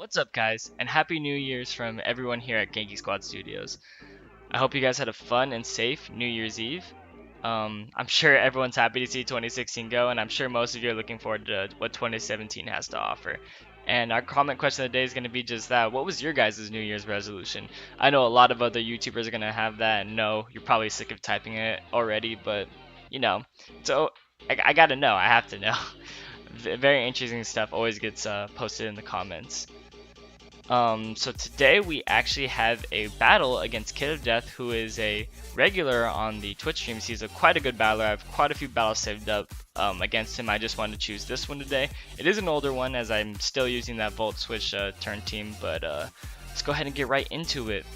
What's up, guys, and Happy New Year's from everyone here at Genki Squad Studios. I hope you guys had a fun and safe New Year's Eve. I'm sure everyone's happy to see 2016 go, and I'm sure most of you are looking forward to what 2017 has to offer. And our comment question of the day is going to be just that. What was your guys' New Year's resolution? I know a lot of other YouTubers are going to have that, and no, you're probably sick of typing it already, but, you know, so I gotta know. I have to know. Very interesting stuff always gets posted in the comments. So today we actually have a battle against Kid of Death, who is a regular on the Twitch streams. He's quite a good battler. I have quite a few battles saved up against him. I just wanted to choose this one today. It is an older one, as I'm still using that Volt Switch turn team, but let's go ahead and get right into it.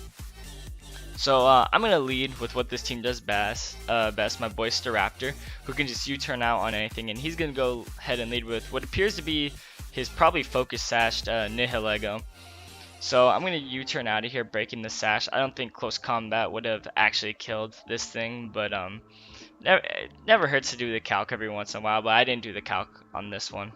So I'm going to lead with what this team does best, my boy Staraptor, who can just U-turn out on anything, and he's going to go ahead and lead with what appears to be his probably focus sashed Nihilego. So I'm going to U-turn out of here, breaking the sash. I don't think close combat would have actually killed this thing, but it never hurts to do the calc every once in a while, but I didn't do the calc on this one.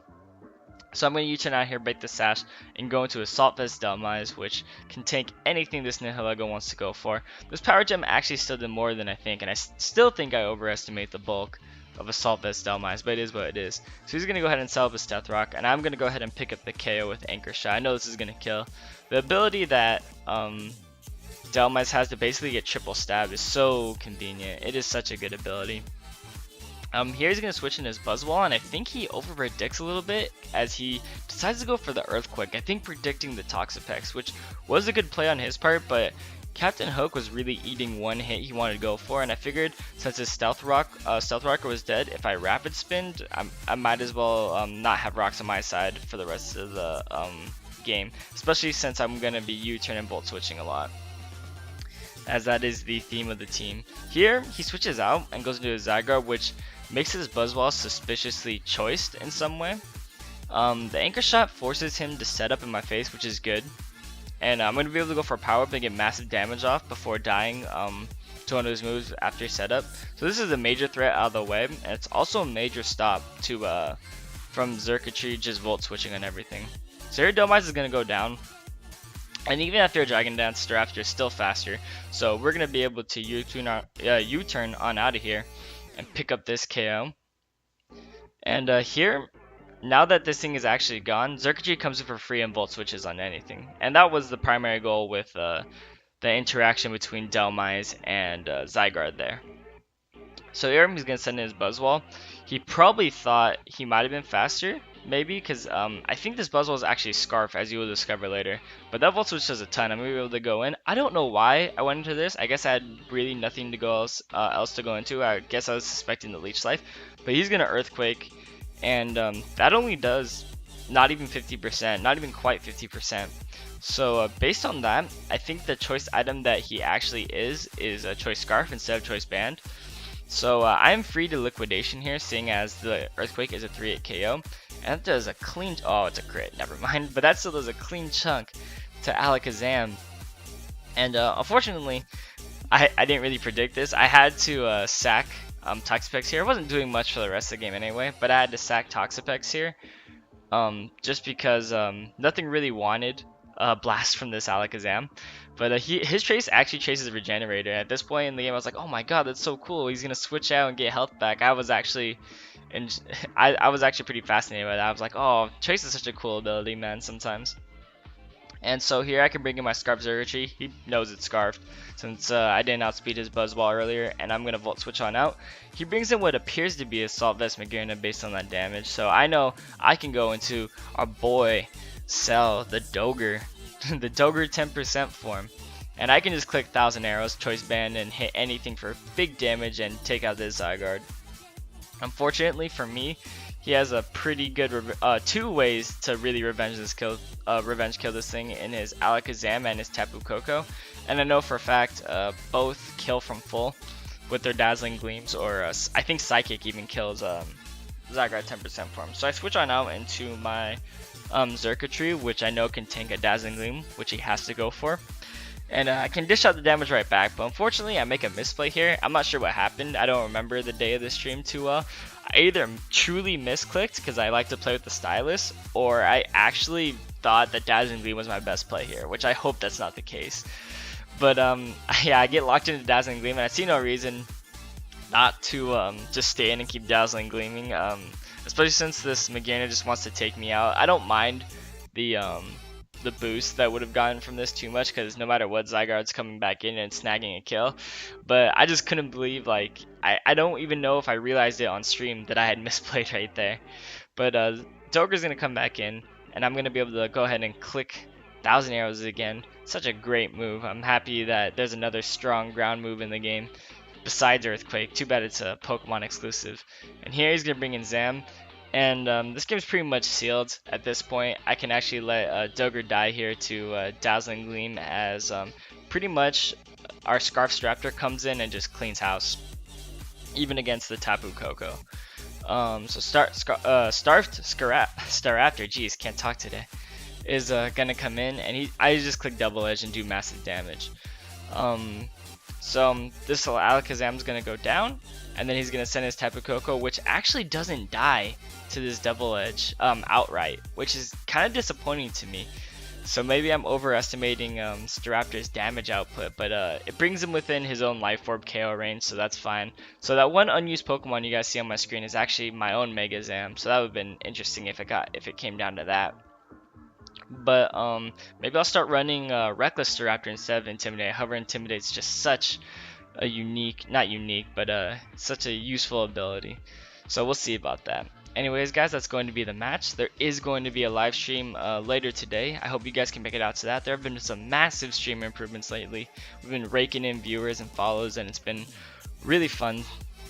So I'm going to U-turn out here, break the sash, and go into Assault Vest Delmise, which can tank anything this Nihilego wants to go for. This Power Gem actually still did more than I think, and I still think I overestimate the bulk of Assault Vest Delmise, but it is what it is. So he's going to go ahead and sell up his Death Rock, and I'm going to go ahead and pick up the KO with Anchor Shot. I know this is going to kill. The ability that Delmise has to basically get triple stab is so convenient. It is such a good ability. Here he's going to switch in his Buzzwall, and I think he over-predicts a little bit as he decides to go for the Earthquake. I think predicting the Toxapex, which was a good play on his part, but Captain Hook was really eating one hit he wanted to go for, and I figured since his Stealth Rocker was dead, if I Rapid Spinned, I might as well not have rocks on my side for the rest of the game, especially since I'm going to be U-turn and Volt switching a lot, as that is the theme of the team. Here, he switches out and goes into his Zygarde, which makes his Buzzwall suspiciously choiced in some way. The Anchor Shot forces him to set up in my face, which is good. And I'm going to be able to go for a power up and get massive damage off before dying to one of his moves after setup. So this is a major threat out of the way, and it's also a major stop to from Xurkitree just Volt switching on everything. So here Delmise is going to go down. And even after a Dragon Dance, Staraptor is still faster. So we're going to be able to U-turn on out of here and pick up this KO. And here, now that this thing is actually gone, Xurkitree comes in for free and Volt switches on anything. And that was the primary goal with the interaction between Delmise and Zygarde there. So here he's going to send in his Buzzwall. He probably thought he might have been faster, maybe, because I think this Buzzwall is actually Scarf, as you will discover later. But that Volt Switch does a ton. I'm going to be able to go in. I don't know why I went into this. I guess I had really nothing to go else to go into. I guess I was suspecting the Leech Life. But he's going to Earthquake, and that only does not even 50%, not even quite 50%. So based on that, I think the choice item that he actually is a Choice Scarf instead of Choice Band. So I'm free to Liquidation here, seeing as the Earthquake is a 3-8 KO. And that does a clean, oh, it's a crit, never mind. But that still does a clean chunk to Alakazam. And unfortunately, I didn't really predict this. I had to sack Toxapex here. I wasn't doing much for the rest of the game anyway, but I had to sack Toxapex here. Just because nothing really wanted Blast from this Alakazam. But his trace actually traces Regenerator. At this point in the game, I was like, oh my god, that's so cool. He's going to switch out and get health back. I was actually pretty fascinated by that. I was like, oh, Trace is such a cool ability, man, sometimes. And so here I can bring in my Scarf Xurkitree. He knows it's Scarfed since I didn't outspeed his Buzzwall earlier, and I'm going to Volt Switch on out. He brings in what appears to be Assault Vest Magearna based on that damage, so I know I can go into our boy Cell, the Doger, the Doger 10% form. And I can just click 1000 Arrows, Choice Band, and hit anything for big damage and take out this Zygarde. Unfortunately for me, he has a pretty good two ways to really revenge kill this thing in his Alakazam and his Tapu Koko. And I know for a fact both kill from full with their Dazzling Gleams, or I think Psychic even kills Zygarde 10% form. So I switch on out into my Xurkitree, which I know can tank a Dazzling Gleam, which he has to go for. And I can dish out the damage right back, but unfortunately I make a misplay here. I'm not sure what happened. I don't remember the day of the stream too well. I either truly misclicked because I like to play with the stylus, or I actually thought that Dazzling Gleam was my best play here, which I hope that's not the case. But yeah, I get locked into Dazzling Gleam, and I see no reason not to just stay in and keep Dazzling Gleaming. Especially since this Magearna just wants to take me out. I don't mind the boost that would have gotten from this too much, because no matter what, Zygarde's coming back in and snagging a kill. But I just couldn't believe, like, I don't even know if I realized it on stream that I had misplayed right there. But Joker's gonna come back in, and I'm gonna be able to go ahead and click 1,000 arrows again. Such a great move. I'm happy that there's another strong ground move in the game besides Earthquake. Too bad it's a Pokemon exclusive. And here he's gonna bring in Zam. And this game's pretty much sealed at this point. I can actually let Dogger die here to Dazzling Gleam, as pretty much our Scarf Raptor comes in and just cleans house, even against the Tapu Koko. So Starved Staraptor, jeez, can't talk today, is gonna come in, and I just click Double Edge and do massive damage. So this Alakazam's gonna go down, and then he's gonna send his Tapu Koko, which actually doesn't die to this Double Edge outright, which is kind of disappointing to me. So maybe I'm overestimating Staraptor's damage output, but it brings him within his own Life Orb KO range, so that's fine. So that one unused Pokemon you guys see on my screen is actually my own Mega Zam, so that would have been interesting if it came down to that. But maybe I'll start running Reckless Staraptor instead of Intimidate. However, Intimidate's just such a such a useful ability. So we'll see about that. Anyways, guys, that's going to be the match. There is going to be a live stream later today. I hope you guys can make it out to that. There have been some massive stream improvements lately. We've been raking in viewers and follows, and it's been really fun.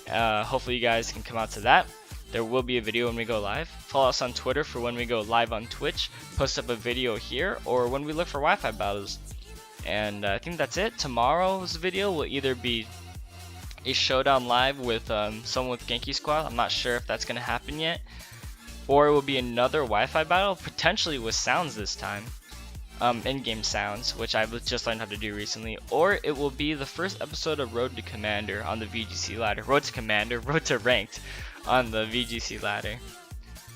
Hopefully you guys can come out to that. There will be a video when we go live. Follow us on Twitter for when we go live on Twitch. Post up a video here, or when we look for Wi-Fi battles. And I think that's it. Tomorrow's video will either be a showdown live with someone with Genki Squad. I'm not sure if that's going to happen yet. Or it will be another Wi-Fi battle, potentially with sounds this time. In-game sounds, which I've just learned how to do recently. Or it will be the first episode of Road to Commander on the VGC ladder. Road to Ranked on the VGC ladder.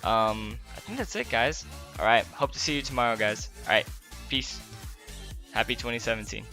I think that's it, guys. Alright, hope to see you tomorrow, guys. Alright, peace. Happy 2017.